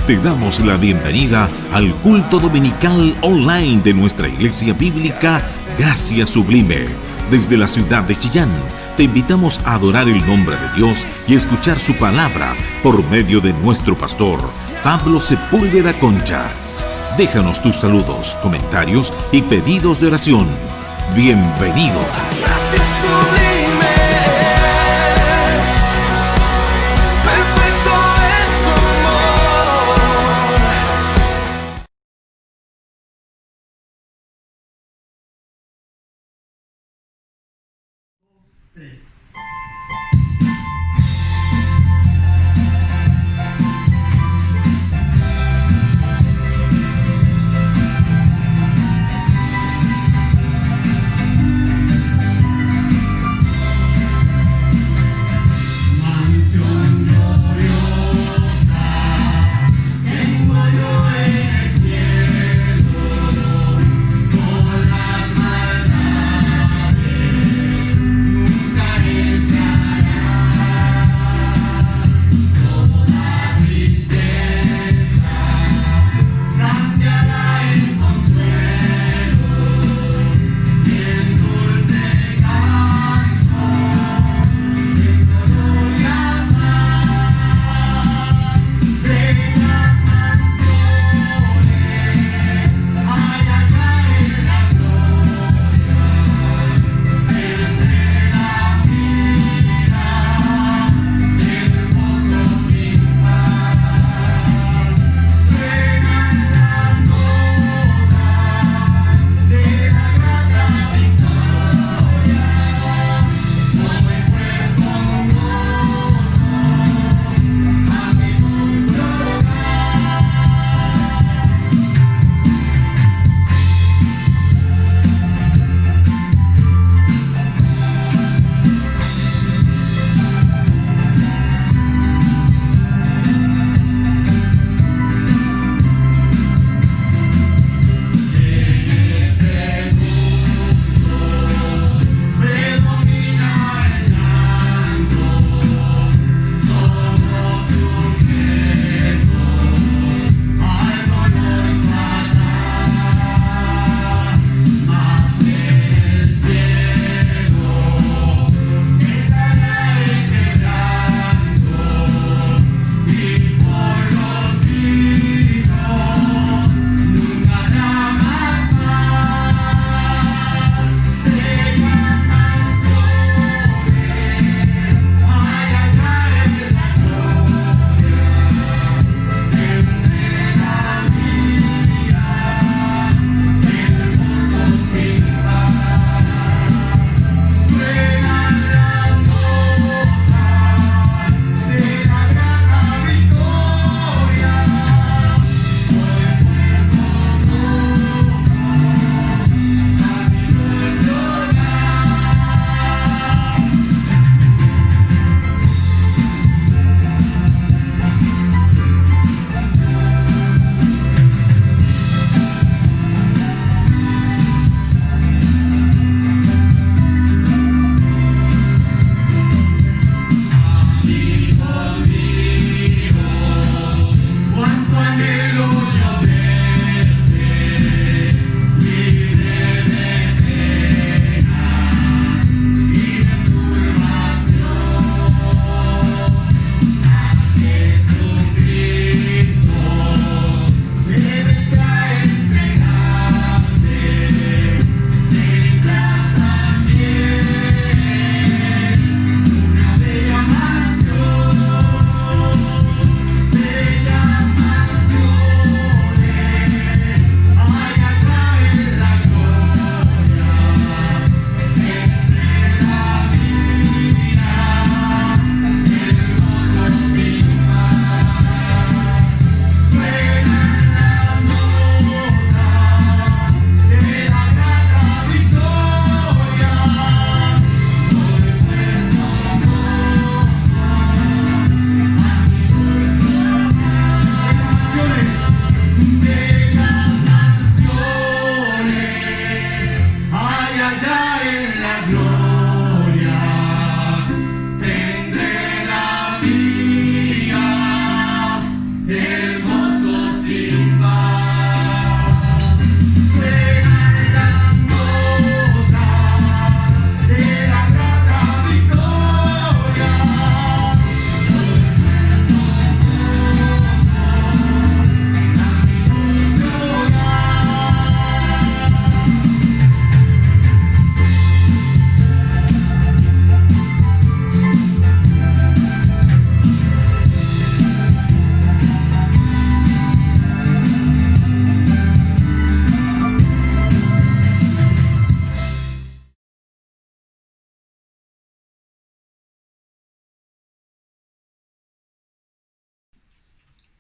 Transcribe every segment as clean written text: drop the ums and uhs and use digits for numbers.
Te damos la bienvenida al culto dominical online de nuestra iglesia bíblica Gracia Sublime. Desde la ciudad de Chillán, te invitamos a adorar el nombre de Dios y escuchar su palabra por medio de nuestro pastor, Pablo Sepúlveda Concha. Déjanos tus saludos, comentarios y pedidos de oración. Bienvenido. Gracias sublime, perfecto es tu amor.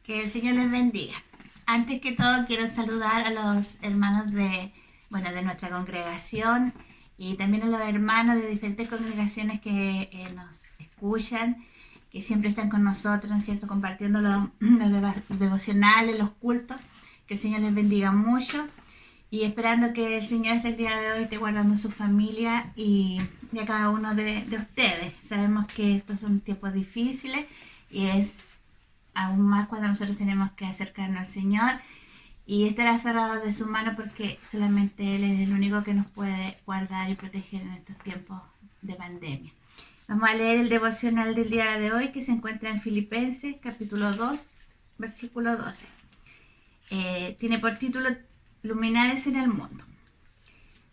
Que el Señor les bendiga. Antes que todo quiero saludar a los hermanos de nuestra congregación y también a los hermanos de diferentes congregaciones que nos escuchan, que siempre están con nosotros, ¿no es cierto?, compartiendo los devocionales, los cultos. Que el Señor les bendiga mucho y esperando que el Señor el día de hoy esté guardando su familia y a cada uno de ustedes. Sabemos que estos son tiempos difíciles y es aún más cuando nosotros tenemos que acercarnos al Señor y estar aferrados de su mano, porque solamente Él es el único que nos puede guardar y proteger en estos tiempos de pandemia. Vamos a leer el devocional del día de hoy, que se encuentra en Filipenses capítulo 2, versículo 12. Tiene por título Luminares en el mundo.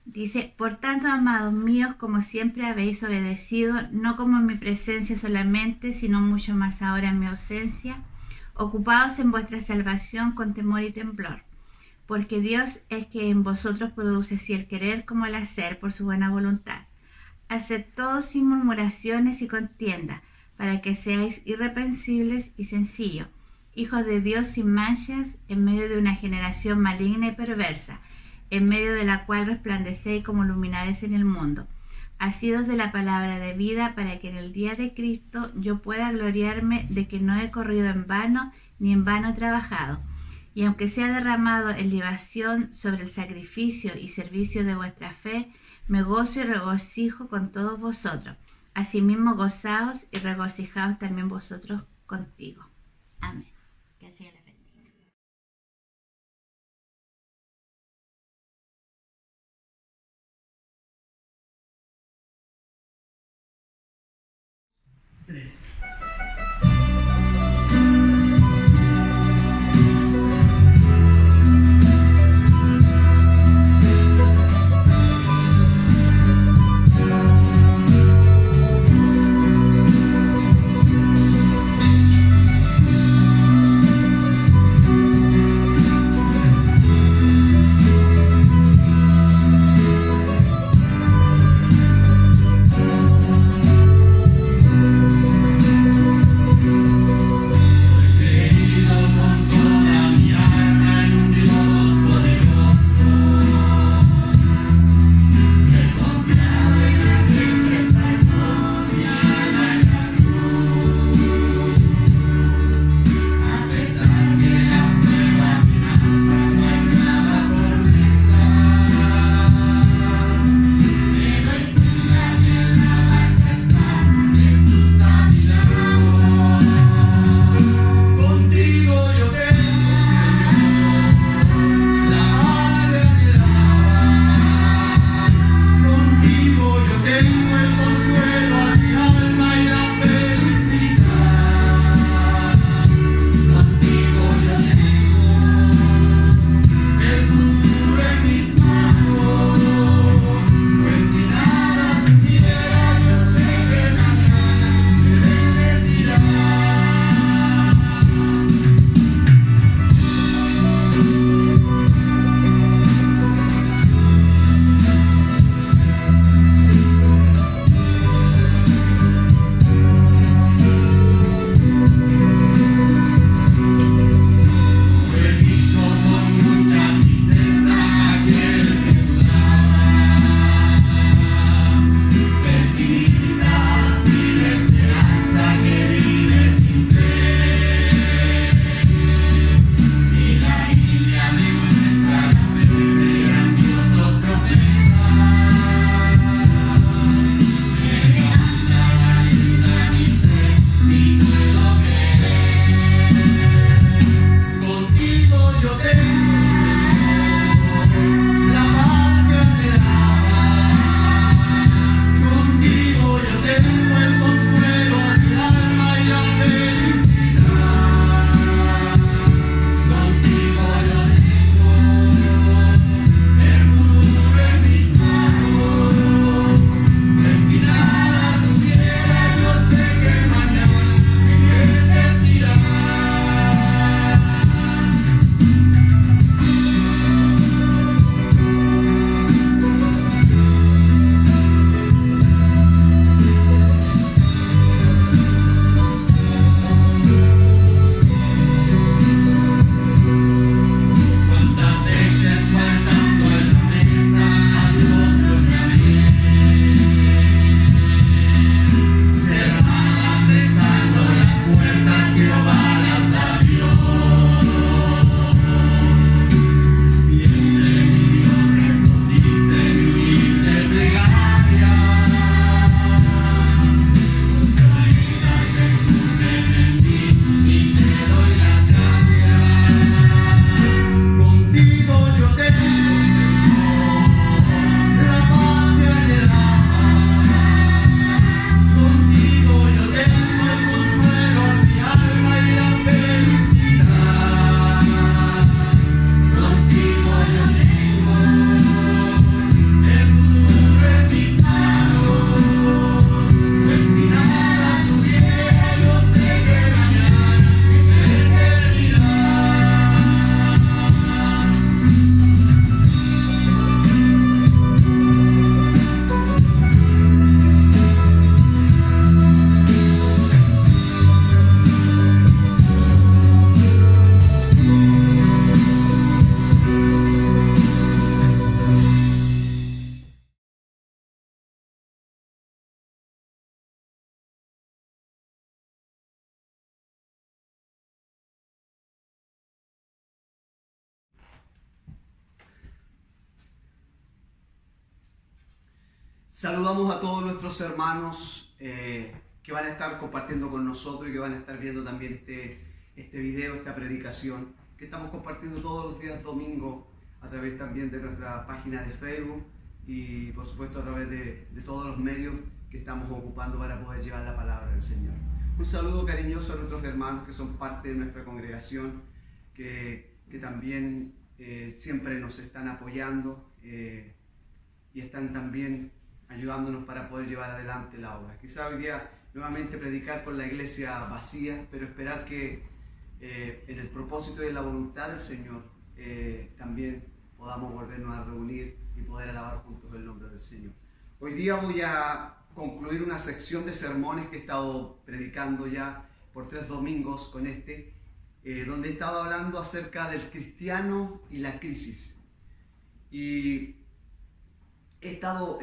Dice: por tanto, amados míos, como siempre habéis obedecido, no como en mi presencia solamente, sino mucho más ahora en mi ausencia, ocupaos en vuestra salvación con temor y temblor, porque Dios es que en vosotros produce así el querer como el hacer por su buena voluntad. Haced todo sin murmuraciones y contienda, para que seáis irreprensibles y sencillos, hijos de Dios sin manchas, en medio de una generación maligna y perversa, en medio de la cual resplandecéis como luminares en el mundo, asidos de la palabra de vida, para que en el día de Cristo yo pueda gloriarme de que no he corrido en vano, ni en vano he trabajado. Y aunque sea derramado en libación sobre el sacrificio y servicio de vuestra fe, me gozo y regocijo con todos vosotros. Asimismo gozaos y regocijaos también vosotros contigo. Amén. Que el Señor les bendiga. Saludamos a todos nuestros hermanos que van a estar compartiendo con nosotros y que van a estar viendo también este video, esta predicación que estamos compartiendo todos los días domingo a través también de nuestra página de Facebook y por supuesto a través de todos los medios que estamos ocupando para poder llevar la palabra del Señor. Un saludo cariñoso a nuestros hermanos que son parte de nuestra congregación, que también siempre nos están apoyando y están también ayudándonos para poder llevar adelante la obra. Quizá hoy día nuevamente predicar con la iglesia vacía, pero esperar que en el propósito y en la voluntad del Señor también podamos volvernos a reunir y poder alabar juntos el nombre del Señor. Hoy día voy a concluir una sección de sermones que he estado predicando ya por 3 domingos con donde he estado hablando acerca del cristiano y la crisis. Y he estado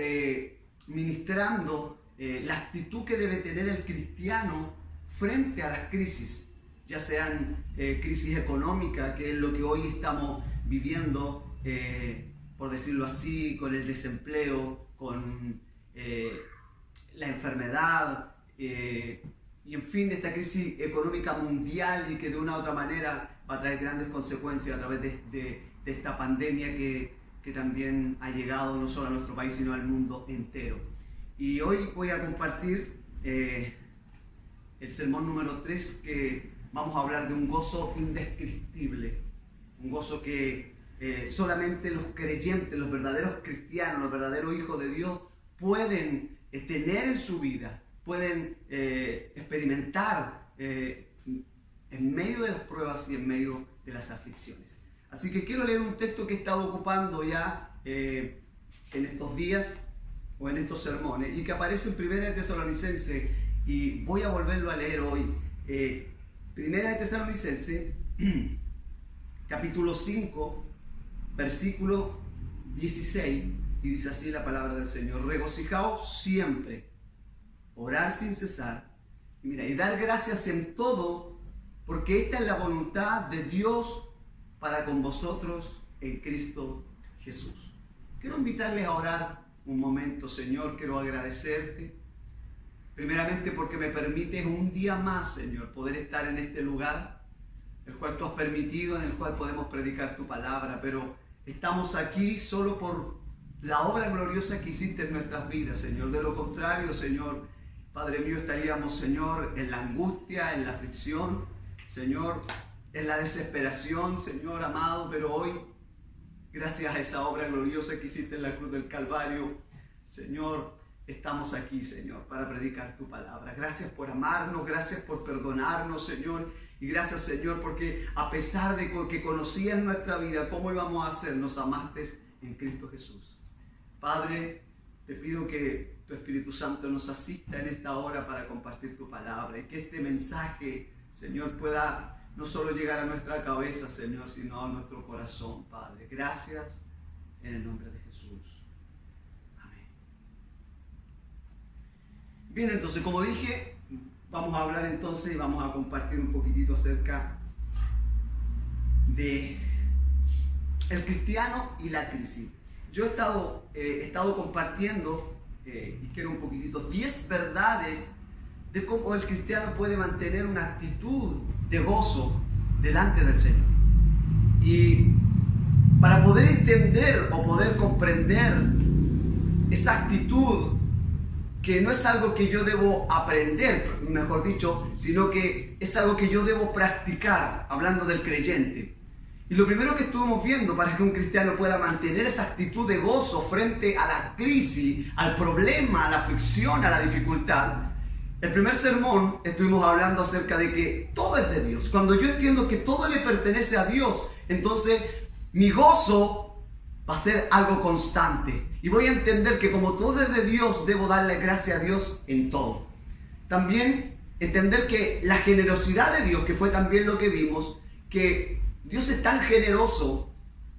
ministrando la actitud que debe tener el cristiano frente a las crisis, ya sean crisis económicas, que es lo que hoy estamos viviendo, por decirlo así, con el desempleo, con la enfermedad, y en fin, esta crisis económica mundial y que de una u otra manera va a traer grandes consecuencias a través de esta pandemia que también ha llegado no solo a nuestro país sino al mundo entero. Y hoy voy a compartir el sermón número 3, que vamos a hablar de un gozo indescriptible, un gozo que solamente los creyentes, los verdaderos cristianos, los verdaderos hijos de Dios pueden tener en su vida, pueden experimentar en medio de las pruebas y en medio de las aflicciones. Así que quiero leer un texto que he estado ocupando ya en estos días o en estos sermones y que aparece en 1 Tesalonicenses, y voy a volverlo a leer hoy. 1 Tesalonicenses capítulo 5 versículo 16, y dice así la palabra del Señor: regocijaos siempre, orar sin cesar, y dar gracias en todo, porque esta es la voluntad de Dios para con vosotros en Cristo Jesús. Quiero invitarles a orar un momento. Señor, quiero agradecerte primeramente porque me permites un día más, Señor, poder estar en este lugar, el cual tú has permitido, en el cual podemos predicar tu palabra, pero estamos aquí solo por la obra gloriosa que hiciste en nuestras vidas, Señor. De lo contrario, Señor, Padre mío, estaríamos, Señor, en la angustia, en la aflicción, Señor, en la desesperación, Señor amado, pero hoy, gracias a esa obra gloriosa que hiciste en la cruz del Calvario, Señor, estamos aquí, Señor, para predicar tu palabra. Gracias por amarnos, gracias por perdonarnos, Señor, y gracias, Señor, porque a pesar de que conocías nuestra vida, cómo íbamos a hacer, nos amaste en Cristo Jesús. Padre, te pido que tu Espíritu Santo nos asista en esta hora para compartir tu palabra y que este mensaje, Señor, pueda no solo llegar a nuestra cabeza, Señor, sino a nuestro corazón, Padre. Gracias en el nombre de Jesús. Amén. Bien, entonces, como dije, vamos a hablar entonces y vamos a compartir un poquitito acerca de el cristiano y la crisis. Yo he estado compartiendo, y quiero un poquitito, 10 verdades de cómo el cristiano puede mantener una actitud de gozo delante del Señor. Y para poder entender o poder comprender esa actitud, que no es algo que yo debo aprender, mejor dicho, sino que es algo que yo debo practicar, hablando del creyente. Y lo primero que estuvimos viendo para que un cristiano pueda mantener esa actitud de gozo frente a la crisis, al problema, a la aflicción, a la dificultad, el primer sermón estuvimos hablando acerca de que todo es de Dios. Cuando yo entiendo que todo le pertenece a Dios, entonces mi gozo va a ser algo constante. Y voy a entender que como todo es de Dios, debo darle gracias a Dios en todo. También entender que la generosidad de Dios, que fue también lo que vimos, que Dios es tan generoso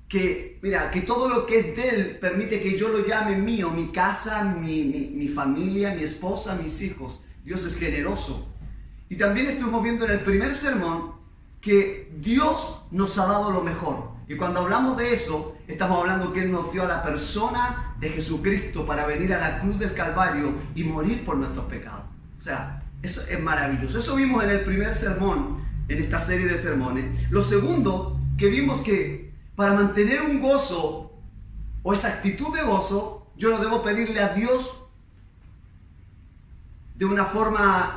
que, mira, que todo lo que es de Él permite que yo lo llame mío, mi casa, mi familia, mi esposa, mis hijos. Dios es generoso. Y también estuvimos viendo en el primer sermón que Dios nos ha dado lo mejor. Y cuando hablamos de eso, estamos hablando que Él nos dio a la persona de Jesucristo para venir a la cruz del Calvario y morir por nuestros pecados. O sea, eso es maravilloso. Eso vimos en el primer sermón, en esta serie de sermones. Lo segundo, que vimos que para mantener un gozo o esa actitud de gozo, yo no debo pedirle a Dios de una forma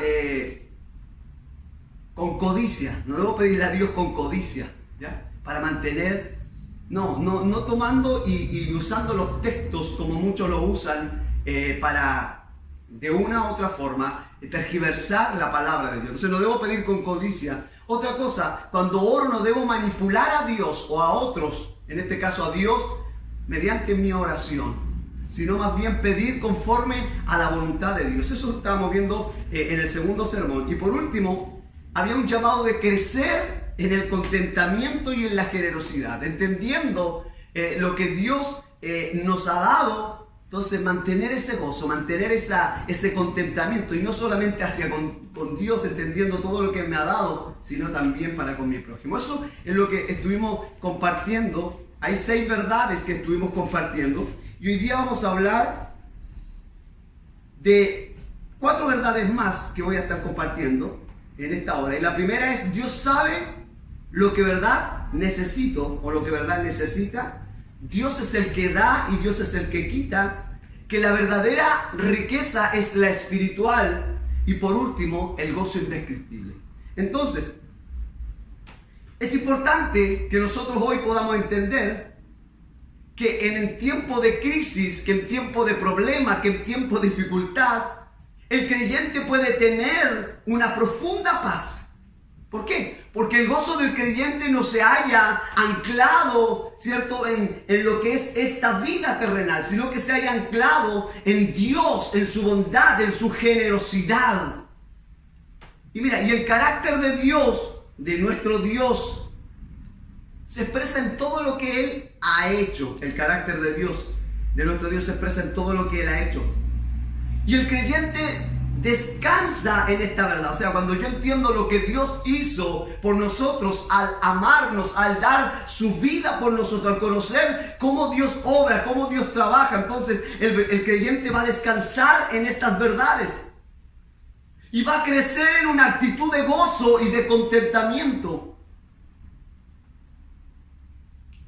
con codicia. No debo pedirle a Dios con codicia, ¿ya? Para mantener, no tomando y usando los textos como muchos lo usan para, de una u otra forma, tergiversar la palabra de Dios. Entonces no debo pedir con codicia. Otra cosa, cuando oro no debo manipular a Dios o a otros, en este caso a Dios, mediante mi oración, sino más bien pedir conforme a la voluntad de Dios. Eso estábamos viendo en el segundo sermón. Y por último, había un llamado de crecer en el contentamiento y en la generosidad, entendiendo lo que Dios nos ha dado. Entonces mantener ese gozo, mantener ese contentamiento, y no solamente hacia con Dios, entendiendo todo lo que me ha dado, sino también para con mi prójimo. Eso es lo que estuvimos compartiendo. Hay 6 verdades que estuvimos compartiendo, y hoy día vamos a hablar de 4 verdades más que voy a estar compartiendo en esta hora. Y la primera es: Dios sabe lo que verdad necesito o lo que verdad necesita. Dios es el que da y Dios es el que quita. Que la verdadera riqueza es la espiritual. Y por último, el gozo indescriptible. Entonces, es importante que nosotros hoy podamos entender que en el tiempo de crisis, que en tiempo de problema, que en tiempo de dificultad, el creyente puede tener una profunda paz. ¿Por qué? Porque el gozo del creyente no se halla anclado, ¿cierto?, en lo que es esta vida terrenal, sino que se halla anclado en Dios, en su bondad, en su generosidad. Y mira, y el carácter de Dios, de nuestro Dios, se expresa en todo lo que Él ha hecho. El carácter de Dios, de nuestro Dios, se expresa en todo lo que Él ha hecho. Y el creyente descansa en esta verdad. O sea, cuando yo entiendo lo que Dios hizo por nosotros, al amarnos, al dar su vida por nosotros, al conocer cómo Dios obra, cómo Dios trabaja, entonces el creyente va a descansar en estas verdades y va a crecer en una actitud de gozo y de contentamiento,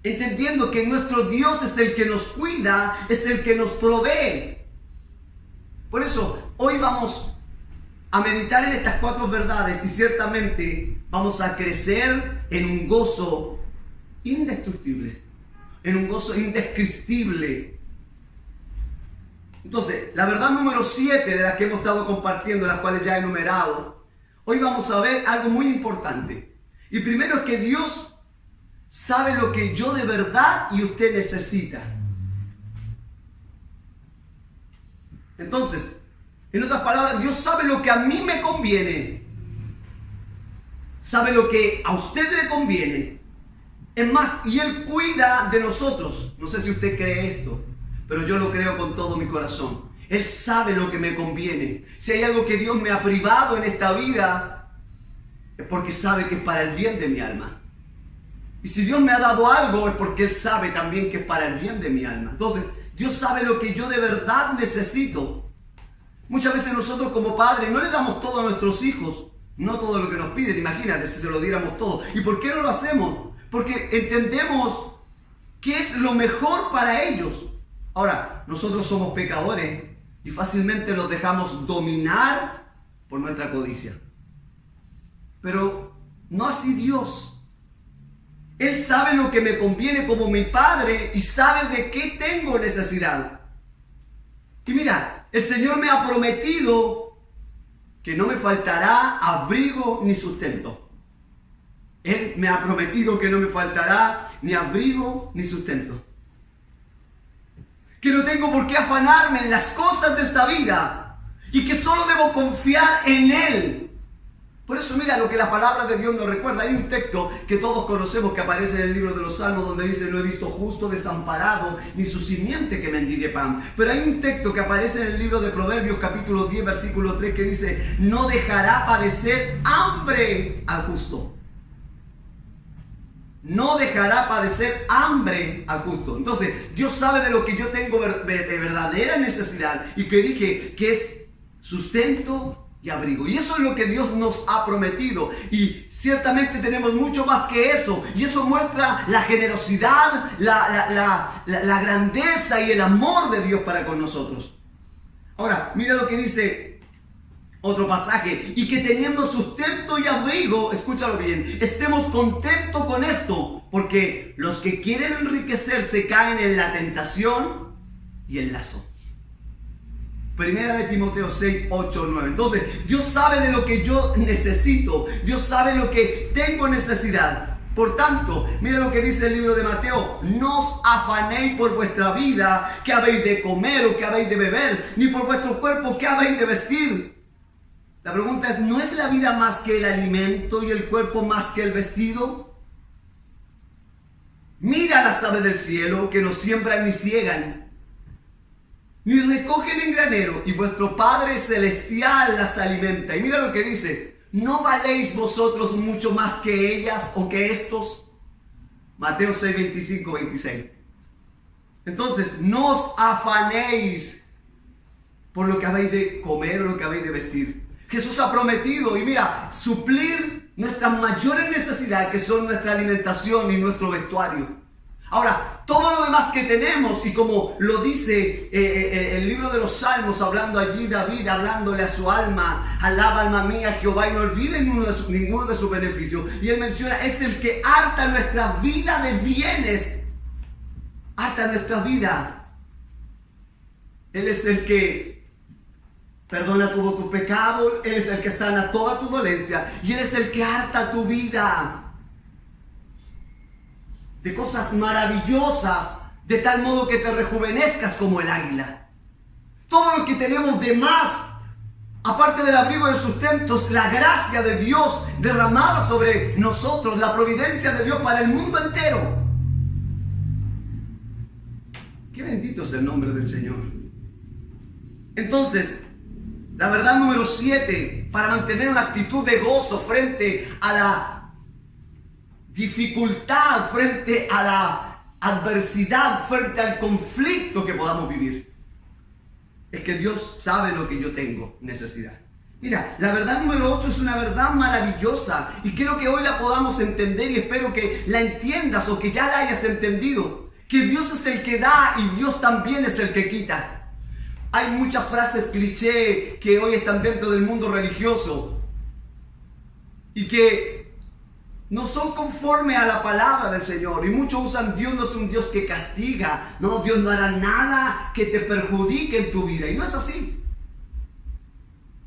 entendiendo que nuestro Dios es el que nos cuida, es el que nos provee. Por eso, hoy vamos a meditar en estas 4 verdades y ciertamente vamos a crecer en un gozo indestructible, en un gozo indescriptible. Entonces, la verdad número 7 de las que hemos estado compartiendo, las cuales ya he enumerado, hoy vamos a ver algo muy importante. Y primero es que Dios sabe lo que yo de verdad y usted necesita. Entonces, en otras palabras, Dios sabe lo que a mí me conviene, sabe lo que a usted le conviene. Es más, y Él cuida de nosotros. No sé si usted cree esto, pero yo lo creo con todo mi corazón. Él sabe lo que me conviene. Si hay algo que Dios me ha privado en esta vida, es porque sabe que es para el bien de mi alma. Y si Dios me ha dado algo, es porque Él sabe también que es para el bien de mi alma. Entonces, Dios sabe lo que yo de verdad necesito. Muchas veces nosotros como padres no le damos todo a nuestros hijos, no todo lo que nos piden. Imagínate si se lo diéramos todo. ¿Y por qué no lo hacemos? Porque entendemos que es lo mejor para ellos. Ahora, nosotros somos pecadores y fácilmente los dejamos dominar por nuestra codicia. Pero no así Dios. Él sabe lo que me conviene como mi Padre y sabe de qué tengo necesidad. Y mira, el Señor me ha prometido que no me faltará abrigo ni sustento. Él me ha prometido que no me faltará ni abrigo ni sustento. Que no tengo por qué afanarme en las cosas de esta vida y que solo debo confiar en Él. Por eso mira lo que la palabra de Dios nos recuerda. Hay un texto que todos conocemos que aparece en el libro de los Salmos donde dice: no he visto justo desamparado ni su simiente que mendigue pan. Pero hay un texto que aparece en el libro de Proverbios capítulo 10 versículo 3 que dice: no dejará padecer hambre al justo. no dejará padecer hambre al justo. Entonces, Dios sabe de lo que yo tengo de verdadera necesidad y que dije que es sustento y abrigo. Y eso es lo que Dios nos ha prometido. Y ciertamente tenemos mucho más que eso. Y eso muestra la generosidad, la grandeza y el amor de Dios para con nosotros. Ahora, mira lo que dice otro pasaje. Y que teniendo sustento y abrigo, escúchalo bien, estemos contentos con esto. Porque los que quieren enriquecerse caen en la tentación y el lazo. Primera de Timoteo 6, 8, 9. Entonces, Dios sabe de lo que yo necesito. Dios sabe lo que tengo necesidad. Por tanto, mira lo que dice el libro de Mateo. No os afanéis por vuestra vida, que habéis de comer o que habéis de beber, ni por vuestro cuerpo, que habéis de vestir. La pregunta es, ¿no es la vida más que el alimento y el cuerpo más que el vestido? Mira las aves del cielo, que no siembran ni ciegan, ni recogen en granero, y vuestro Padre Celestial las alimenta. Y mira lo que dice, ¿no valéis vosotros mucho más que ellas o que estos? Mateo 6, 25, 26. Entonces, no os afanéis por lo que habéis de comer o lo que habéis de vestir. Jesús ha prometido, y mira, suplir nuestras mayores necesidades, que son nuestra alimentación y nuestro vestuario. Ahora, todo lo demás que tenemos, y como lo dice el libro de los Salmos, hablando allí David, hablándole a su alma, alaba alma mía Jehová y no olviden ninguno de sus beneficios. Y él menciona, es el que harta nuestra vida de bienes, harta nuestra vida. Él es el que perdona todo tu pecado, Él es el que sana toda tu dolencia, y Él es el que harta tu vida de cosas maravillosas, de tal modo que te rejuvenezcas como el águila. Todo lo que tenemos de más, aparte del abrigo de sustentos, la gracia de Dios derramada sobre nosotros, la providencia de Dios para el mundo entero. Qué bendito es el nombre del Señor. Entonces, la verdad número 7, para mantener una actitud de gozo frente a la dificultad, frente a la adversidad, frente al conflicto que podamos vivir, es que Dios sabe lo que yo tengo necesidad. Mira, la verdad número 8 es una verdad maravillosa y quiero que hoy la podamos entender, y espero que la entiendas o que ya la hayas entendido, que Dios es el que da y Dios también es el que quita. Hay muchas frases cliché que hoy están dentro del mundo religioso y que no son conforme a la palabra del Señor, y muchos usan Dios no es un Dios que castiga, no, Dios no hará nada que te perjudique en tu vida, y no es así.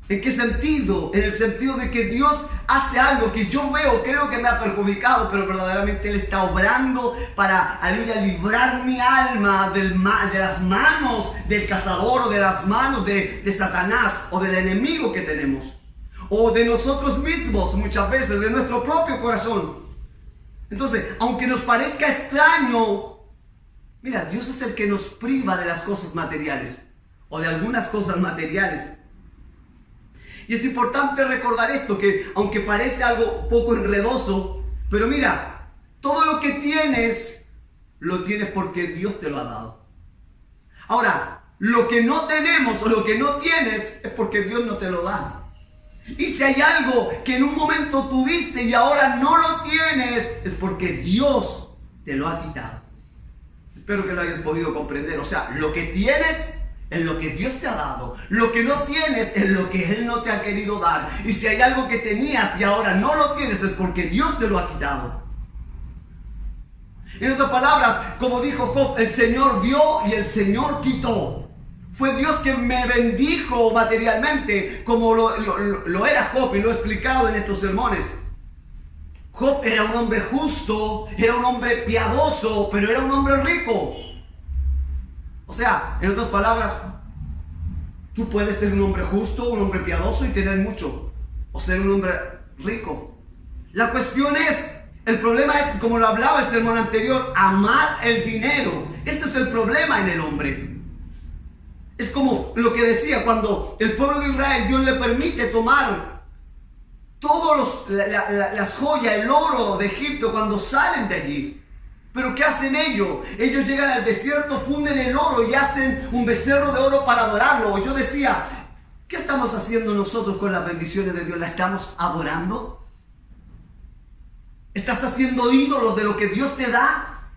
¿En qué sentido? En el sentido de que Dios hace algo que yo veo, creo que me ha perjudicado, pero verdaderamente Él está obrando para, aleluya, librar mi alma de las manos del cazador, o de las manos de Satanás, o del enemigo que tenemos, o de nosotros mismos muchas veces, de nuestro propio corazón. Entonces, aunque nos parezca extraño, mira, Dios es el que nos priva de las cosas materiales, o de algunas cosas materiales. Y es importante recordar esto, que aunque parece algo poco enredoso, pero mira, todo lo que tienes, lo tienes porque Dios te lo ha dado. Ahora, lo que no tenemos o lo que no tienes es porque Dios no te lo da. Y si hay algo que en un momento tuviste y ahora no lo tienes, es porque Dios te lo ha quitado. Espero que lo hayas podido comprender. O sea, lo que tienes es lo que Dios te ha dado. Lo que no tienes es lo que Él no te ha querido dar. Y si hay algo que tenías y ahora no lo tienes, es porque Dios te lo ha quitado. En otras palabras, como dijo Job, el Señor dio y el Señor quitó. Fue Dios quien me bendijo materialmente, como lo era Job, y lo he explicado en estos sermones. Job era un hombre justo, era un hombre piadoso, pero era un hombre rico. O sea, en otras palabras, tú puedes ser un hombre justo, un hombre piadoso y tener mucho, o ser un hombre rico. La cuestión es, el problema es, como lo hablaba el sermón anterior, amar el dinero. Ese es el problema en el hombre. Es como lo que decía, cuando el pueblo de Israel, Dios le permite tomar todos las joyas, el oro de Egipto cuando salen de allí. Pero ¿qué hacen ellos? Ellos llegan al desierto, funden el oro y hacen un becerro de oro para adorarlo. Yo decía, ¿qué estamos haciendo nosotros con las bendiciones de Dios? ¿La estamos adorando? ¿Estás haciendo ídolos de lo que Dios te da?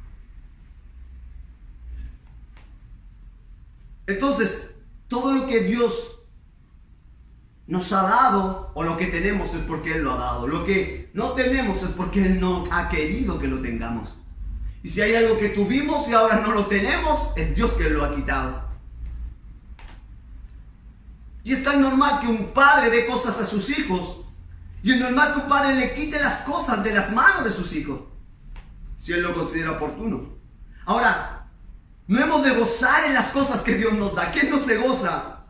Entonces, todo lo que Dios nos ha dado, o lo que tenemos, es porque Él lo ha dado. Lo que no tenemos es porque Él no ha querido que lo tengamos. Y si hay algo que tuvimos y ahora no lo tenemos, es Dios que lo ha quitado. Y es tan normal que un padre dé cosas a sus hijos. Y es normal que un padre le quite las cosas de las manos de sus hijos, si Él lo considera oportuno. Ahora, no hemos de gozar en las cosas que Dios nos da. ¿Quién no se goza?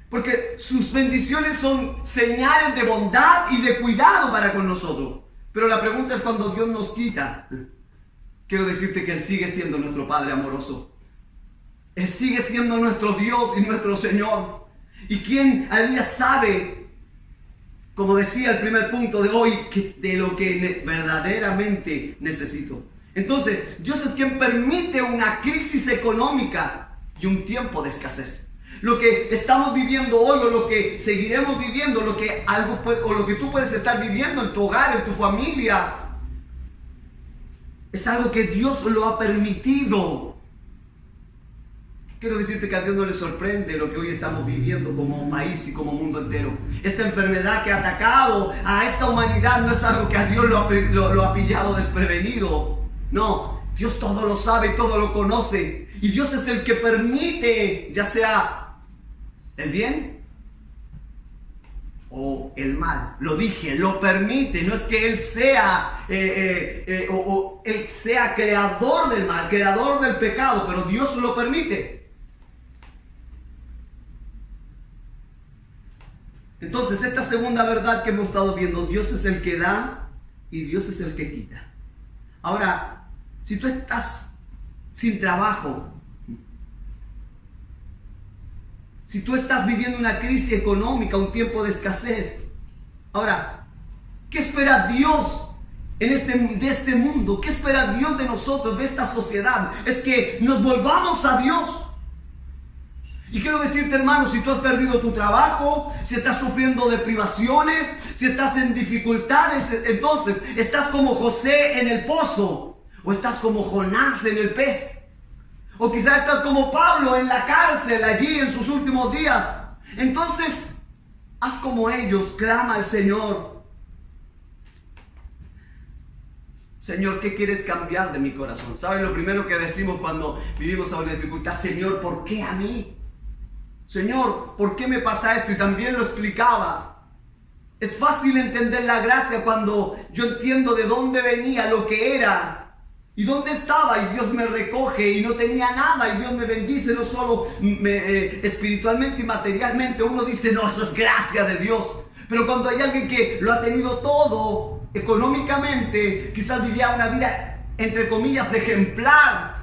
Porque sus bendiciones son señales de bondad y de cuidado para con nosotros. Pero la pregunta es cuando Dios nos quita. Quiero decirte que Él sigue siendo nuestro Padre amoroso. Él sigue siendo nuestro Dios y nuestro Señor. Y quien al día sabe, como decía el primer punto de hoy, de lo que verdaderamente necesito. Entonces, Dios es quien permite una crisis económica y un tiempo de escasez. Lo que estamos viviendo hoy, o lo que seguiremos viviendo, lo que tú puedes estar viviendo en tu hogar, en tu familia, es algo que Dios lo ha permitido. Quiero decirte que a Dios no le sorprende lo que hoy estamos viviendo como país y como mundo entero. Esta enfermedad que ha atacado a esta humanidad no es algo que a Dios lo ha pillado desprevenido. No, Dios todo lo sabe y todo lo conoce. Y Dios es el que permite, ya sea el bien o el mal. Lo dije, lo permite. No es que Él sea Él sea creador del mal, creador del pecado, pero Dios lo permite. Entonces, esta segunda verdad que hemos estado viendo, Dios es el que da y Dios es el que quita. Ahora, si tú estás sin trabajo, si tú estás viviendo una crisis económica, un tiempo de escasez, ahora, ¿qué espera Dios de este mundo? ¿Qué espera Dios de nosotros, de esta sociedad? Es que nos volvamos a Dios. Y quiero decirte, hermano, si tú has perdido tu trabajo, si estás sufriendo de privaciones, si estás en dificultades, entonces estás como José en el pozo, o estás como Jonás en el pez, o quizás estás como Pablo en la cárcel allí en sus últimos días. Entonces, haz como ellos, clama al Señor. Señor, ¿qué quieres cambiar de mi corazón? ¿Sabes lo primero que decimos cuando vivimos a una dificultad? Señor, ¿por qué a mí? Señor, ¿por qué me pasa esto? Y también lo explicaba. Es fácil entender la gracia cuando yo entiendo de dónde venía, lo que era y dónde estaba, y Dios me recoge y no tenía nada y Dios me bendice, no solo espiritualmente y materialmente. Uno dice, no, eso es gracia de Dios. Pero cuando hay alguien que lo ha tenido todo económicamente, quizás vivía una vida, entre comillas, ejemplar,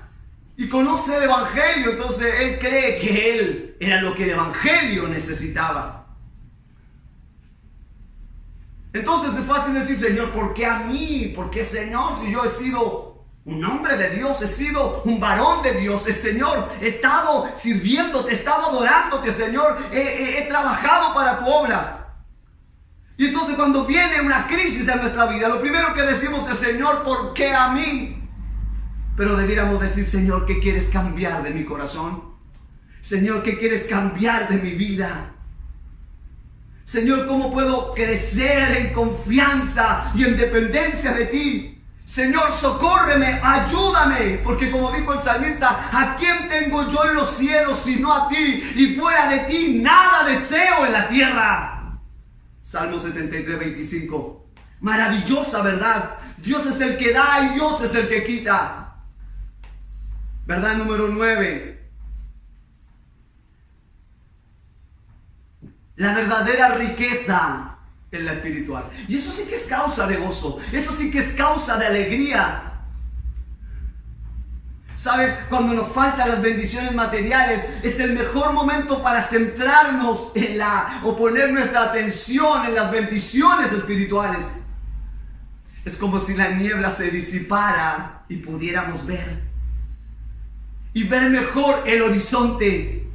y conoce el Evangelio, entonces él cree que él era lo que el Evangelio necesitaba. Entonces es fácil decir, Señor, ¿por qué a mí? ¿Por qué, Señor? Si yo he sido un hombre de Dios, he sido un varón de Dios, Señor, he estado sirviéndote, he estado adorándote, Señor, he trabajado para tu obra. Y entonces cuando viene una crisis en nuestra vida, lo primero que decimos es, Señor, ¿por qué a mí? Pero debiéramos decir, Señor, ¿qué quieres cambiar de mi corazón? Señor, ¿qué quieres cambiar de mi vida? Señor, ¿cómo puedo crecer en confianza y en dependencia de ti? Señor, socórreme, ayúdame, porque como dijo el salmista, ¿a quién tengo yo en los cielos sino a ti? Y fuera de ti nada deseo en la tierra. Salmo 73, 25. Maravillosa verdad. Dios es el que da y Dios es el que quita. Verdad número 9. La verdadera riqueza es la espiritual. Y eso sí que es causa de gozo. Eso sí que es causa de alegría. ¿Sabe? Cuando nos faltan las bendiciones materiales, es el mejor momento para centrarnos o poner nuestra atención en las bendiciones espirituales. Es como si la niebla se disipara y pudiéramos ver. Y ver mejor el horizonte.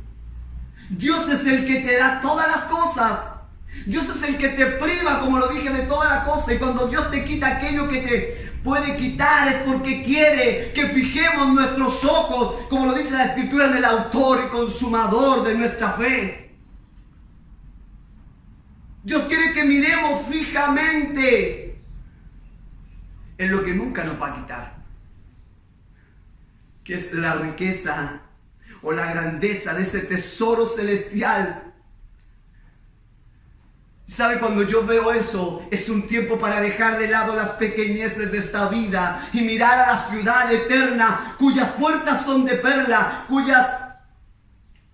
Dios es el que te da todas las cosas. Dios es el que te priva, como lo dije, de toda la cosa. Y cuando Dios te quita aquello que te puede quitar, es porque quiere que fijemos nuestros ojos, como lo dice la Escritura, en el autor y consumador de nuestra fe. Dios quiere que miremos fijamente en lo que nunca nos va a quitar, que es la riqueza o la grandeza de ese tesoro celestial. ¿Sabe? Cuando yo veo eso, es un tiempo para dejar de lado las pequeñeces de esta vida y mirar a la ciudad eterna, cuyas puertas son de perla, cuyas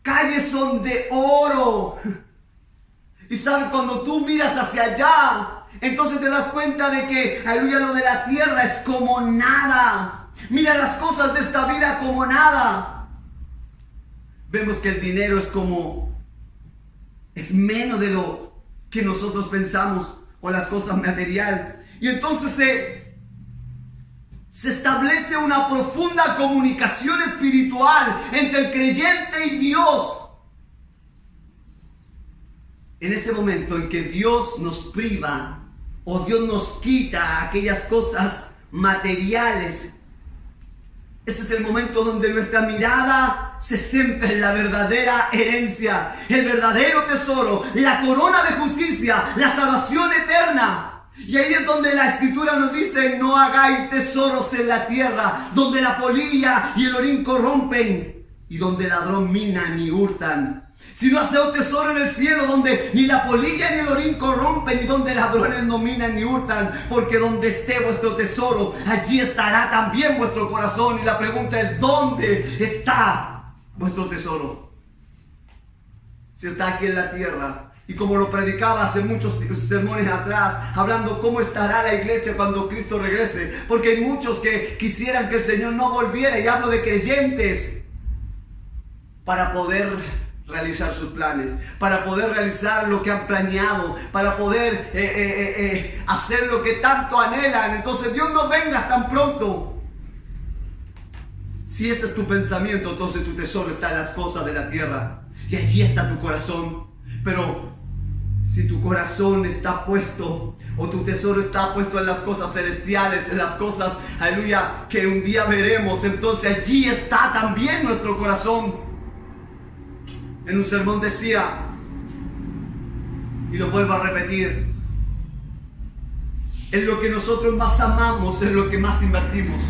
calles son de oro. Y sabes, cuando tú miras hacia allá, entonces te das cuenta de que, aleluya, lo de la tierra es como nada. Mira las cosas de esta vida como nada. Vemos que el dinero es menos de lo que nosotros pensamos, o las cosas materiales. Y entonces se establece una profunda comunicación espiritual entre el creyente y Dios. En ese momento en que Dios nos priva o Dios nos quita aquellas cosas materiales, ese es el momento donde nuestra mirada se centra en la verdadera herencia, el verdadero tesoro, la corona de justicia, la salvación eterna. Y ahí es donde la Escritura nos dice: no hagáis tesoros en la tierra, donde la polilla y el orín corrompen, y donde el ladrón mina ni hurtan. Sino haced tesoro en el cielo, donde ni la polilla ni el orín corrompen, y donde ladrones no minan ni hurtan, porque donde esté vuestro tesoro, allí estará también vuestro corazón. Y la pregunta es: ¿dónde está vuestro tesoro? Si está aquí en la tierra. Y como lo predicaba hace muchos sermones atrás, hablando cómo estará la iglesia cuando Cristo regrese, porque hay muchos que quisieran que el Señor no volviera, y hablo de creyentes, para poder realizar sus planes, para poder realizar lo que han planeado, para poder hacer lo que tanto anhelan. Entonces Dios no venga tan pronto. Si ese es tu pensamiento, entonces tu tesoro está en las cosas de la tierra, y allí está tu corazón. Pero si tu corazón está puesto, o tu tesoro está puesto en las cosas celestiales, en las cosas, aleluya, que un día veremos, entonces allí está también nuestro corazón. En un sermón decía, y lo vuelvo a repetir: en lo que nosotros más amamos es lo que más invertimos.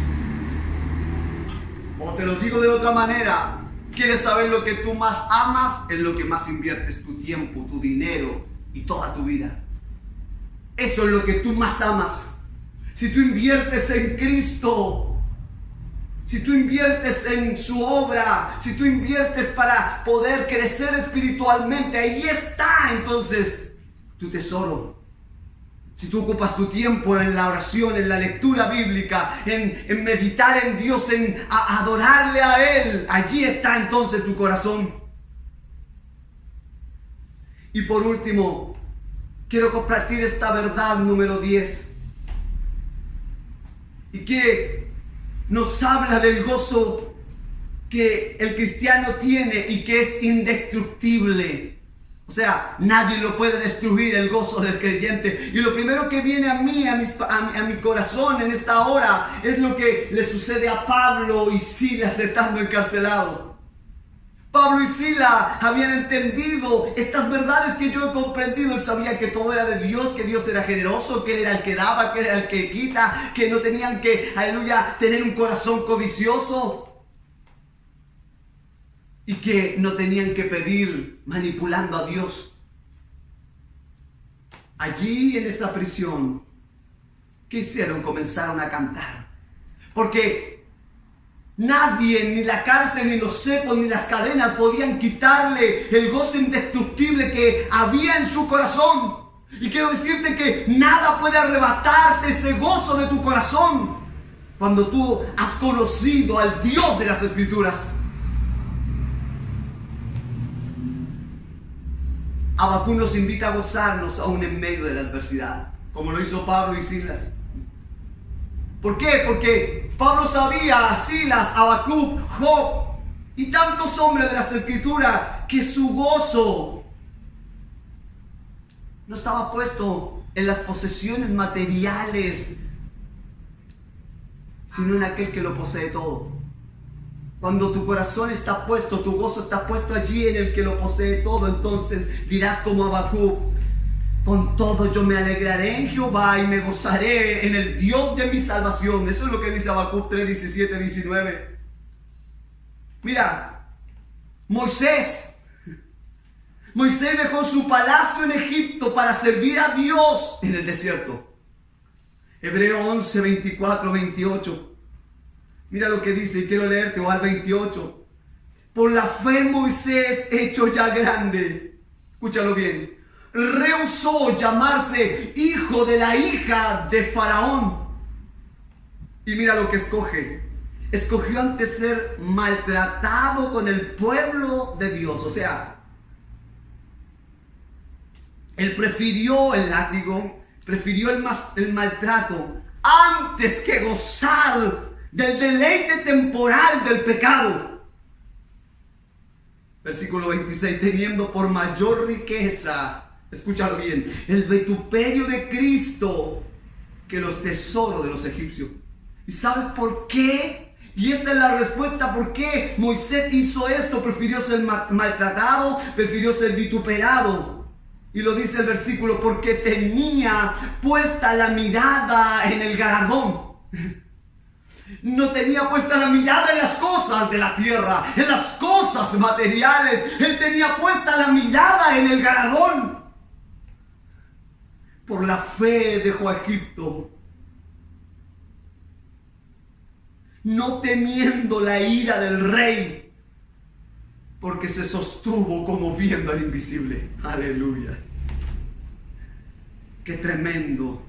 O te lo digo de otra manera: ¿quieres saber lo que tú más amas? Es lo que más inviertes tu tiempo, tu dinero y toda tu vida. Eso es lo que tú más amas. Si tú inviertes en Cristo, si tú inviertes en su obra, si tú inviertes para poder crecer espiritualmente, ahí está entonces tu tesoro. Si tú ocupas tu tiempo en la oración, en la lectura bíblica, en meditar en Dios, en adorarle a Él, allí está entonces tu corazón. Y por último, quiero compartir esta verdad número 10. Y que nos habla del gozo que el cristiano tiene y que es indestructible. O sea, nadie lo puede destruir, el gozo del creyente. Y lo primero que viene a mí, a mi corazón en esta hora, es lo que le sucede a Pablo y Silas estando encarcelados. Pablo y Silas habían entendido estas verdades que yo he comprendido. Él sabía que todo era de Dios, que Dios era generoso, que Él era el que daba, que Él era el que quita, que no tenían que, aleluya, tener un corazón codicioso, y que no tenían que pedir manipulando a Dios. Allí en esa prisión, ¿qué hicieron? Comenzaron a cantar. Porque nadie, ni la cárcel, ni los cepos, ni las cadenas podían quitarle el gozo indestructible que había en su corazón. Y quiero decirte que nada puede arrebatarte ese gozo de tu corazón. cuando tú has conocido al Dios de las Escrituras. Habacuc nos invita a gozarnos aún en medio de la adversidad, como lo hizo Pablo y Silas. ¿Por qué? Porque Pablo sabía, Silas, Habacuc, Job y tantos hombres de las Escrituras, que su gozo no estaba puesto en las posesiones materiales, sino en aquel que lo posee todo. Cuando tu corazón está puesto, tu gozo está puesto allí en el que lo posee todo, entonces dirás como Habacuc: con todo yo me alegraré en Jehová y me gozaré en el Dios de mi salvación. Eso es lo que dice Habacuc 3, 17, 19. Mira, Moisés dejó su palacio en Egipto para servir a Dios en el desierto. Hebreo 11, 24, 28. Mira lo que dice, y quiero leerte, o al 28. Por la fe Moisés, hecho ya grande, escúchalo bien, rehusó llamarse hijo de la hija de Faraón. Y mira lo que escoge. Escogió antes ser maltratado con el pueblo de Dios. O sea, él prefirió el látigo, prefirió el maltrato antes que gozar del deleite temporal del pecado. Versículo 26, teniendo por mayor riqueza, escúchalo bien, el vituperio de Cristo que los tesoros de los egipcios. ¿Y sabes por qué? Y esta es la respuesta por qué Moisés hizo esto. Prefirió ser maltratado, prefirió ser vituperado. Y lo dice el versículo: porque tenía puesta la mirada en el galardón. No tenía puesta la mirada en las cosas de la tierra, en las cosas materiales. Él tenía puesta la mirada en el galardón. Por la fe dejó a Egipto, no temiendo la ira del rey, porque se sostuvo como viendo al invisible. Aleluya. Qué tremendo.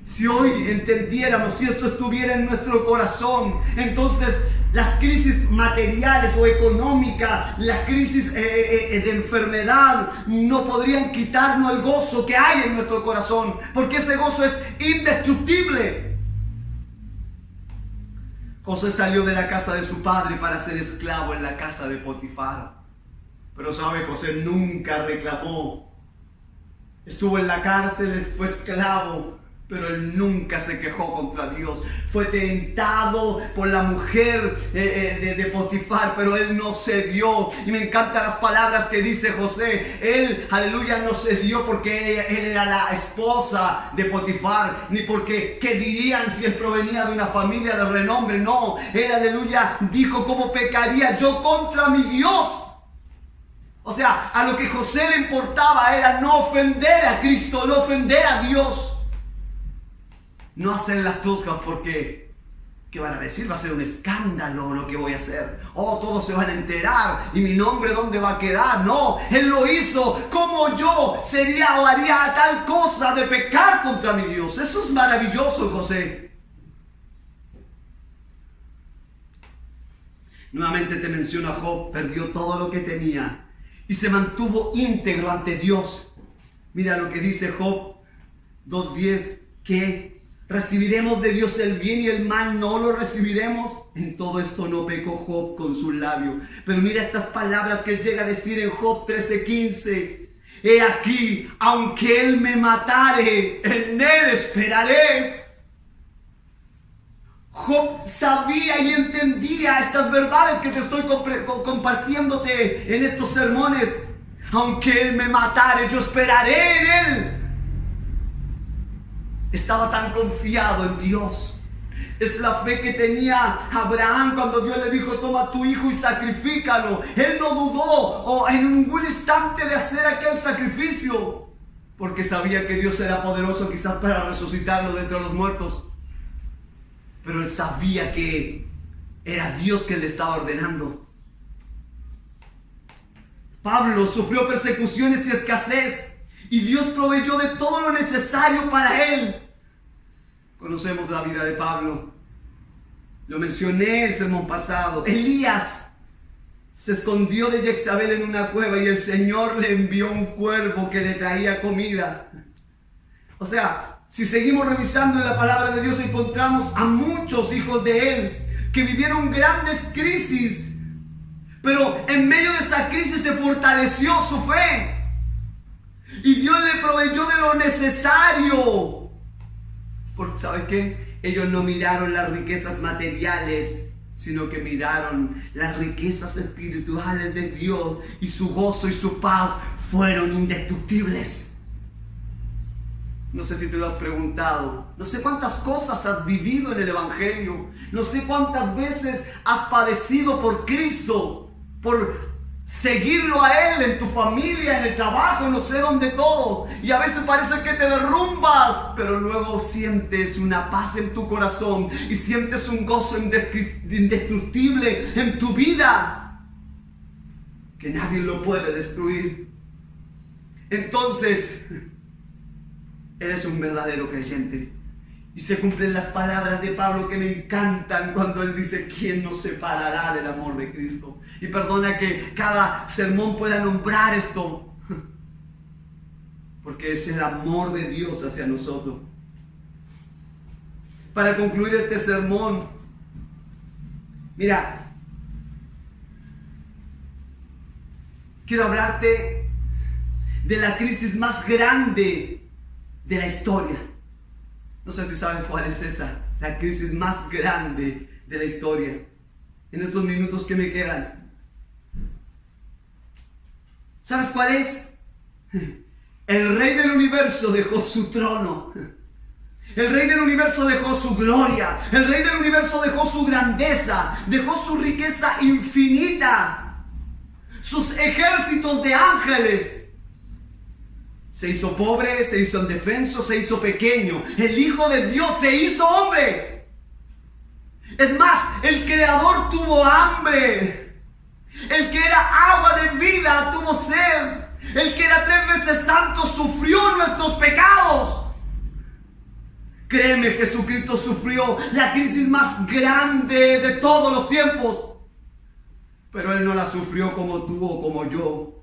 Si hoy entendiéramos, si esto estuviera en nuestro corazón, entonces las crisis materiales o económicas, las crisis de enfermedad, no podrían quitarnos el gozo que hay en nuestro corazón, porque ese gozo es indestructible. José salió de la casa de su padre para ser esclavo en la casa de Potifar. Pero sabe, José nunca reclamó. Estuvo en la cárcel, fue esclavo, pero él nunca se quejó contra Dios. Fue tentado por la mujer de Potifar, pero él no cedió. Y me encantan las palabras que dice José. Él, aleluya, no cedió porque él era la esposa de Potifar, ni porque, ¿qué dirían si él provenía de una familia de renombre? No, él, aleluya, dijo: ¿cómo pecaría yo contra mi Dios? O sea, a lo que José le importaba era no ofender a Cristo, no ofender a Dios. No hacer las cosas porque, ¿qué van a decir? Va a ser un escándalo lo que voy a hacer. Oh, todos se van a enterar. ¿Y mi nombre dónde va a quedar? No, él lo hizo. ¿Cómo yo sería o haría tal cosa de pecar contra mi Dios? Eso es maravilloso, José. Nuevamente te menciona Job. Perdió todo lo que tenía y se mantuvo íntegro ante Dios. Mira lo que dice Job 2:10, que recibiremos de Dios el bien y el mal no lo recibiremos. En todo esto no pecó Job con sus labios. Pero mira estas palabras que él llega a decir en Job 13:15. He aquí, aunque él me matare, en él esperaré. Job sabía y entendía estas verdades que te estoy compartiéndote en estos sermones. Aunque él me matare, yo esperaré en él. Estaba tan confiado en Dios. Es la fe que tenía Abraham cuando Dios le dijo: toma tu hijo y sacrifícalo. Él no dudó en ningún instante de hacer aquel sacrificio, porque sabía que Dios era poderoso quizás para resucitarlo de entre los muertos. Pero él sabía que era Dios que le estaba ordenando. Pablo sufrió persecuciones y escasez, y Dios proveyó de todo lo necesario para él. Conocemos la vida de Pablo. Lo mencioné el sermón pasado. Elías se escondió de Jezabel en una cueva y el Señor le envió un cuervo que le traía comida. O sea, si seguimos revisando en la palabra de Dios, encontramos a muchos hijos de Él que vivieron grandes crisis, pero en medio de esa crisis se fortaleció su fe y Dios le proveyó de lo necesario. Porque ¿saben qué? Ellos no miraron las riquezas materiales, sino que miraron las riquezas espirituales de Dios, y su gozo y su paz fueron indestructibles. No sé si te lo has preguntado. No sé cuántas cosas has vivido en el Evangelio. No sé cuántas veces has padecido por Cristo, por seguirlo a Él en tu familia, en el trabajo, no sé dónde todo. Y a veces parece que te derrumbas, pero luego sientes una paz en tu corazón y sientes un gozo indestructible en tu vida que nadie lo puede destruir. Entonces, eres un verdadero creyente. Y se cumplen las palabras de Pablo que me encantan cuando él dice: ¿quién nos separará del amor de Cristo? Y perdona que cada sermón pueda nombrar esto, porque es el amor de Dios hacia nosotros. Para concluir este sermón, mira, quiero hablarte de la crisis más grande de la historia. No sé si sabes cuál es esa, la crisis más grande de la historia. En estos minutos que me quedan, ¿sabes cuál es? El Rey del Universo dejó su trono. El Rey del Universo dejó su gloria. El Rey del Universo dejó su grandeza, dejó su riqueza infinita, sus ejércitos de ángeles. Se hizo pobre, se hizo indefenso, se hizo pequeño. El Hijo de Dios se hizo hombre. Es más, el Creador tuvo hambre. El que era agua de vida tuvo sed. El que era 3 veces santo sufrió nuestros pecados. Créeme, Jesucristo sufrió la crisis más grande de todos los tiempos. Pero Él no la sufrió como tú o como yo.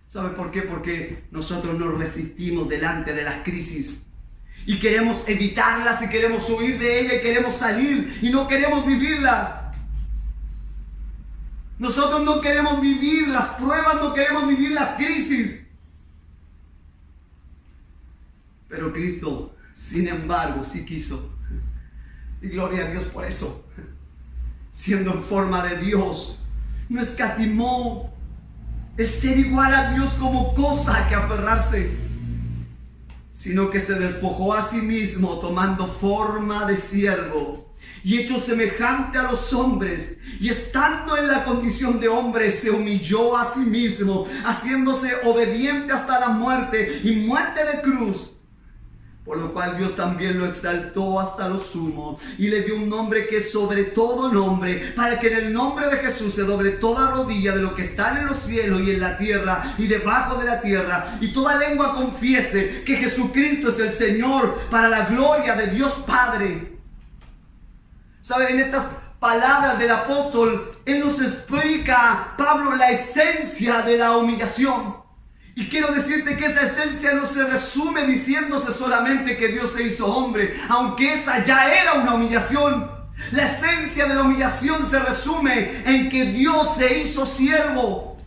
¿Sabe por qué? Porque nosotros nos resistimos delante de las crisis y queremos evitarlas y queremos huir de ella y queremos salir y no queremos vivirla. Nosotros no queremos vivir las pruebas, no queremos vivir las crisis. Pero Cristo, sin embargo, sí quiso. Y gloria a Dios por eso. Siendo en forma de Dios, no escatimó el ser igual a Dios como cosa a que aferrarse, sino que se despojó a sí mismo, tomando forma de siervo y hecho semejante a los hombres, y estando en la condición de hombre se humilló a sí mismo, haciéndose obediente hasta la muerte y muerte de cruz. Por lo cual Dios también lo exaltó hasta lo sumo y le dio un nombre que es sobre todo nombre, para que en el nombre de Jesús se doble toda rodilla de lo que están en los cielos y en la tierra y debajo de la tierra, y toda lengua confiese que Jesucristo es el Señor, para la gloria de Dios Padre. ¿Saben? En estas palabras del apóstol, él nos explica, Pablo, la esencia de la humillación. Y quiero decirte que esa esencia no se resume diciéndose solamente que Dios se hizo hombre, aunque esa ya era una humillación. La esencia de la humillación se resume en que Dios se hizo siervo.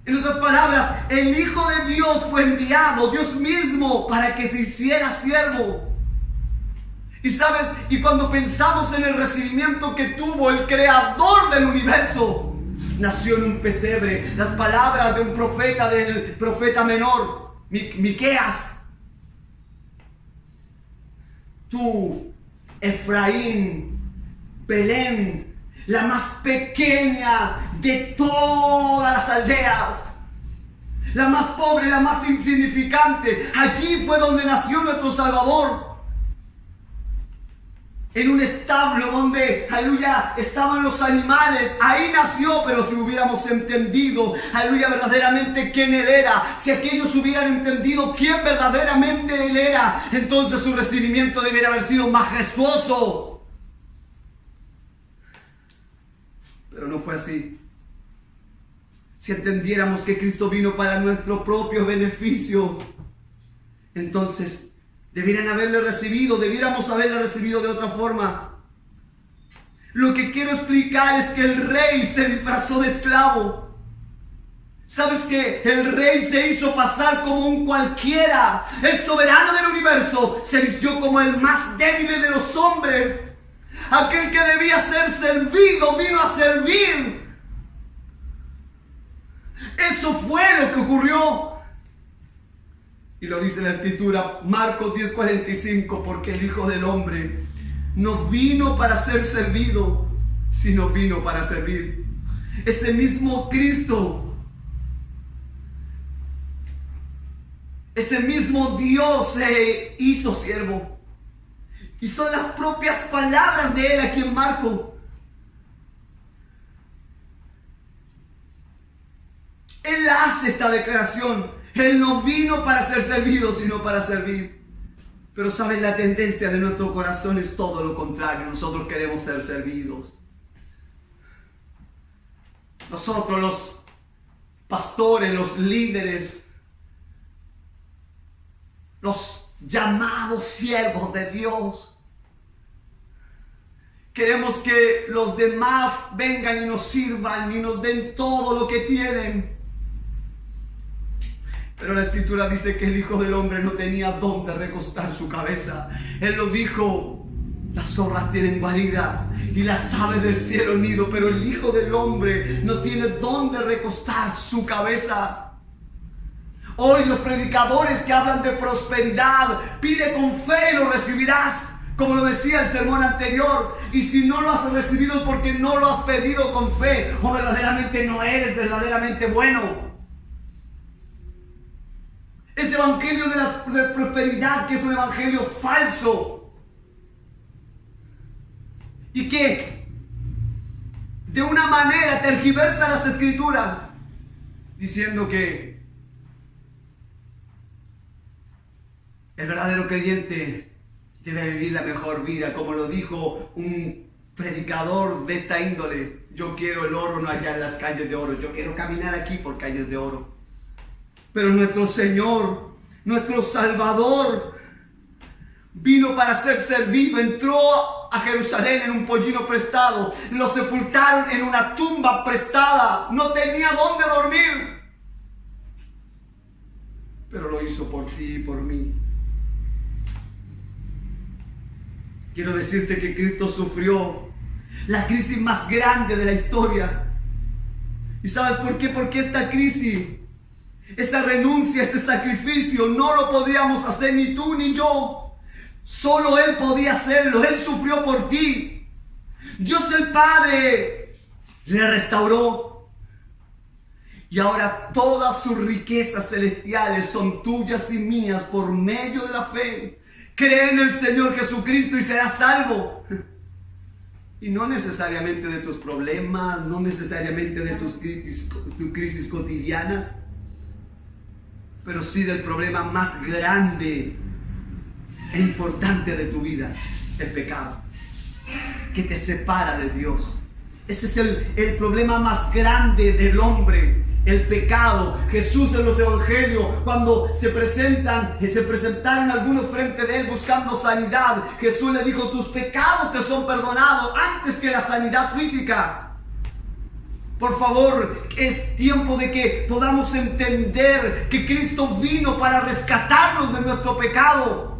En otras palabras, el Hijo de Dios fue enviado, Dios mismo, para que se hiciera siervo. Y sabes, y cuando pensamos en el recibimiento que tuvo el Creador del universo, nació en un pesebre. Las palabras de un profeta, del profeta menor, Miqueas: tú, Efraín, Belén, la más pequeña de todas las aldeas, la más pobre, la más insignificante, allí fue donde nació nuestro Salvador. En un establo donde, aleluya, estaban los animales, ahí nació. Pero si hubiéramos entendido, aleluya, verdaderamente quién Él era, si aquellos hubieran entendido quién verdaderamente Él era, entonces su recibimiento debería haber sido majestuoso. Pero no fue así. Si entendiéramos que Cristo vino para nuestro propio beneficio, entonces deberíamos haberlo recibido de otra forma. Lo que quiero explicar es que el rey se disfrazó de esclavo. ¿Sabes qué? El rey se hizo pasar como un cualquiera. El soberano del universo se vistió como el más débil de los hombres. Aquel que debía ser servido vino a servir. Eso fue lo que ocurrió. Y lo dice la Escritura, Marcos 10:45, porque el Hijo del Hombre no vino para ser servido, sino vino para servir. Ese mismo Cristo, ese mismo Dios se hizo siervo. Y son las propias palabras de Él aquí en Marcos. Él hace esta declaración. Él no vino para ser servido, sino para servir. Pero saben, la tendencia de nuestro corazón es todo lo contrario. Nosotros queremos ser servidos. Nosotros, los pastores, los líderes, los llamados siervos de Dios, queremos que los demás vengan y nos sirvan y nos den todo lo que tienen. Pero la Escritura dice que el Hijo del Hombre no tenía dónde recostar su cabeza. Él lo dijo: las zorras tienen guarida y las aves del cielo nido, pero el Hijo del Hombre no tiene dónde recostar su cabeza. Hoy los predicadores que hablan de prosperidad, pide con fe y lo recibirás, como lo decía el sermón anterior. Y si no lo has recibido es porque no lo has pedido con fe, o verdaderamente no eres verdaderamente bueno. Ese evangelio de prosperidad, que es un evangelio falso, y que de una manera tergiversa las Escrituras, diciendo que el verdadero creyente debe vivir la mejor vida, como lo dijo un predicador de esta índole: yo quiero el oro no allá en las calles de oro, yo quiero caminar aquí por calles de oro. Pero nuestro Señor, nuestro Salvador, vino para ser servido. Entró a Jerusalén en un pollino prestado, lo sepultaron en una tumba prestada, no tenía dónde dormir, pero lo hizo por ti y por mí. Quiero decirte que Cristo sufrió la crisis más grande de la historia. ¿Y sabes por qué? Porque esta crisis, esa renuncia, ese sacrificio, no lo podríamos hacer ni tú ni yo. Solo Él podía hacerlo. Él sufrió por ti. Dios el Padre le restauró. Y ahora todas sus riquezas celestiales son tuyas y mías por medio de la fe. Cree en el Señor Jesucristo y serás salvo. Y no necesariamente de tus problemas, no necesariamente de tus crisis cotidianas, pero sí del problema más grande e importante de tu vida: el pecado, que te separa de Dios. Ese es el problema más grande del hombre, el pecado. Jesús en los evangelios, cuando se presentaron algunos frente de Él buscando sanidad, Jesús le dijo: tus pecados te son perdonados, antes que la sanidad física. Por favor, es tiempo de que podamos entender que Cristo vino para rescatarnos de nuestro pecado.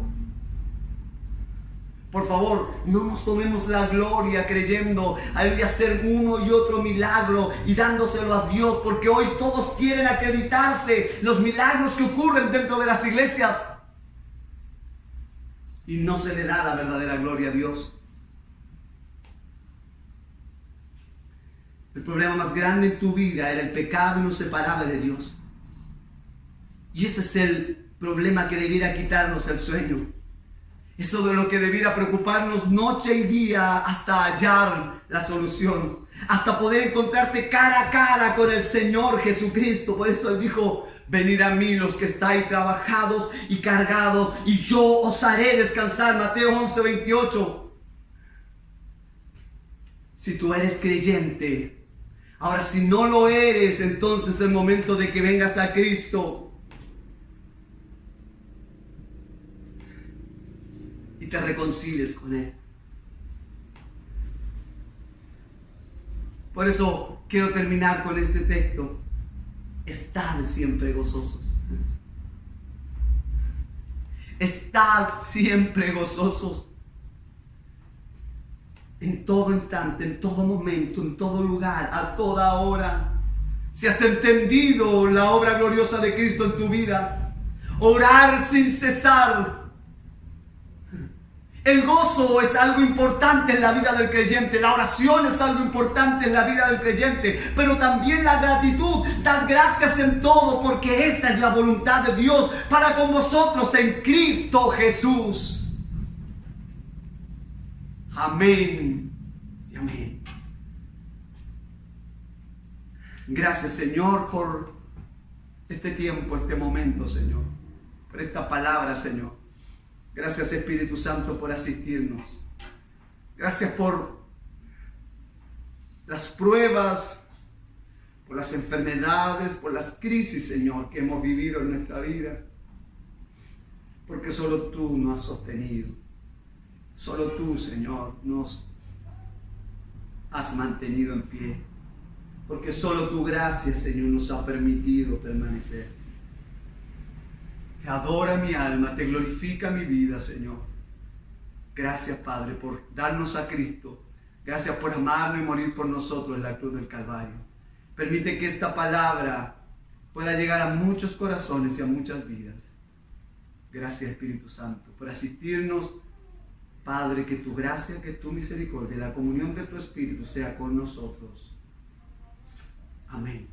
Por favor, no nos tomemos la gloria creyendo hacer uno y otro milagro y dándoselo a Dios, porque hoy todos quieren acreditarse los milagros que ocurren dentro de las iglesias y no se le da la verdadera gloria a Dios. El problema más grande en tu vida era el pecado y nos separaba de Dios. Y ese es el problema que debiera quitarnos el sueño. Eso de lo que debiera preocuparnos noche y día hasta hallar la solución, hasta poder encontrarte cara a cara con el Señor Jesucristo. Por eso Él dijo: venid a mí los que estáis trabajados y cargados, y yo os haré descansar. Mateo 11:28. Si tú eres creyente, Ahora, si no lo eres, entonces es el momento de que vengas a Cristo y te reconcilies con Él. Por eso quiero terminar con este texto. Estad siempre gozosos. Estad siempre gozosos. En todo instante, en todo momento, en todo lugar, a toda hora. Si has entendido la obra gloriosa de Cristo en tu vida, orar sin cesar. El gozo es algo importante en la vida del creyente, la oración es algo importante en la vida del creyente, pero también la gratitud. Dad gracias en todo, porque esta es la voluntad de Dios para con vosotros en Cristo Jesús. Amén y amén. Gracias, Señor, por este tiempo, este momento, Señor, por esta palabra, Señor. Gracias, Espíritu Santo, por asistirnos. Gracias por las pruebas, por las enfermedades, por las crisis, Señor, que hemos vivido en nuestra vida. Porque solo tú nos has sostenido. Solo tú, Señor, nos has mantenido en pie. Porque solo tu gracia, Señor, nos ha permitido permanecer. Te adora mi alma, te glorifica mi vida, Señor. Gracias, Padre, por darnos a Cristo. Gracias por amarnos y morir por nosotros en la cruz del Calvario. Permite que esta palabra pueda llegar a muchos corazones y a muchas vidas. Gracias, Espíritu Santo, por asistirnos. Padre, que tu gracia, que tu misericordia, la comunión de tu Espíritu sea con nosotros. Amén.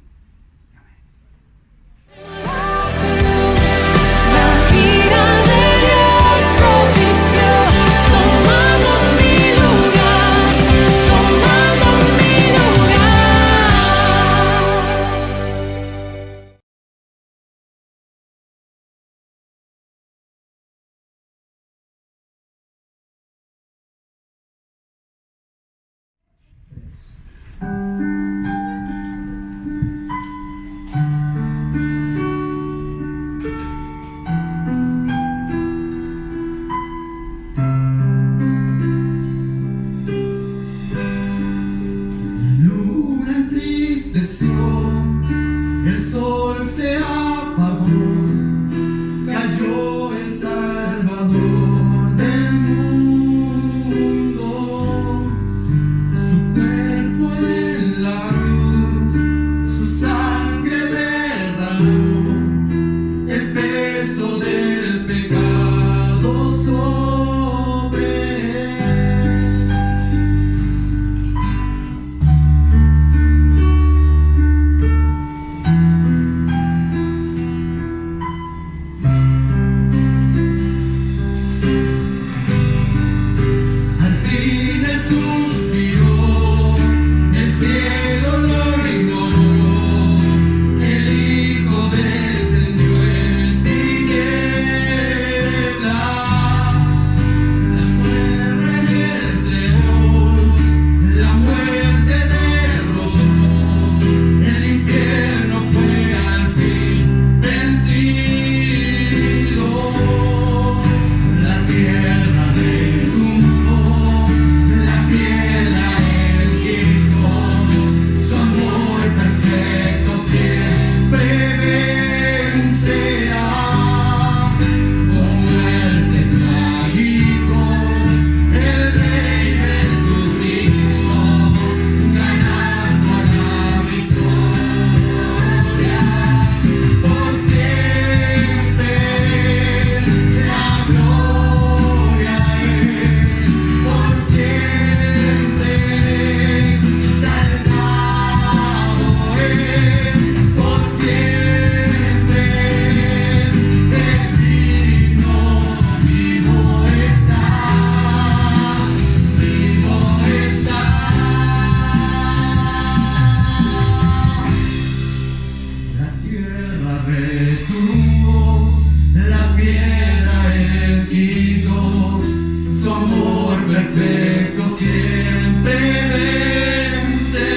El sol se apagó, cayó el Salvador del mundo, su cuerpo en la cruz, su sangre derramó, el peso del pecado sobre perfecto siempre vencerá.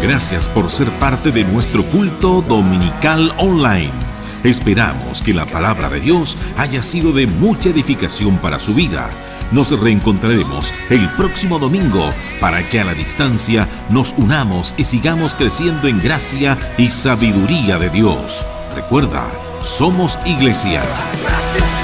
Gracias por ser parte de nuestro culto dominical online. Esperamos que la palabra de Dios haya sido de mucha edificación para su vida. Nos reencontraremos el próximo domingo para que a la distancia nos unamos y sigamos creciendo en gracia y sabiduría de Dios. Recuerda, somos iglesia. Gracias